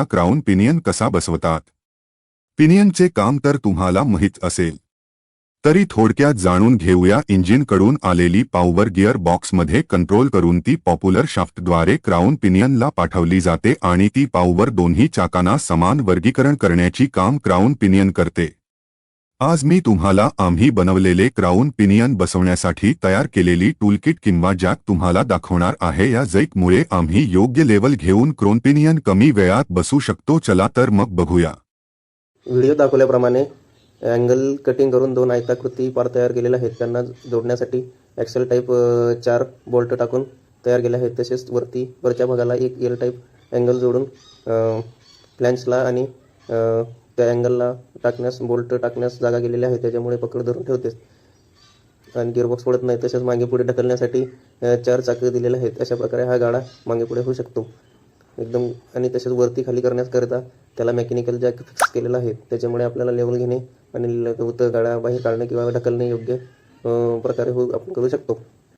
Crown pinion कसा बसवतात. पिनियनचे काम तर तुम्हाला माहीत असेल, तरी थोडक्यात जाणून घेऊया. इंजिनकडून आलेली पॉवर गिअर बॉक्समध्ये कंट्रोल करून ती पॉप्युलर शाफ्टद्वारे क्राउन पिनियनला पाठवली जाते आणि ती पॉवर दोन्ही चाकांना समान वर्गीकरण करण्याची काम क्राउन पिनियन करते. आज मी तुम्हाला आम्ही बनवलेले क्राउन पिनियन बसवण्यासाठी तयार केलेली टूलकिट किंवा जॅक तुम्हाला दाखवणार आहे. या जॅकमुळे आम्ही योग्य लेवल घेऊन क्राउन पिनियन कमी वेळात बसवू शकतो. चला तर मग बघूया. व्हिडिओ दाखवल्याप्रमाणे अँगल कटिंग करून 2 आयताकृती पार तयार केलेले आहेत. त्यांना जोडण्यासाठी ॲक्सेल टाईप 4 बोल्ट टाकून तयार केले आहेत. तसेच वरच्या भागाला एक एल टाईप अँगल जोडून फ्लॅंजला आणि त्या अँगलला बोल्ट टाकण्यास जागा केलेली आहे. त्याच्यामुळे पकड धरून ठेवते आणि गिअरबॉक्स पडत नाही. तसेच मागे पुढे ढकलण्यासाठी 4 चाकं दिलेले आहेत. अशा प्रकारे हा गाडा मागे पुढे होऊ शकतो एकदम. आणि तसेच वरती खाली करण्याकरिता त्याला मेकॅनिकल जॅक फिक्स केलेला आहे. त्याच्यामुळे आपल्याला लेवल घेणे आणि गाडा बाहेर काढणे किंवा ढकलणे योग्य प्रकारे आपण करू शकतो.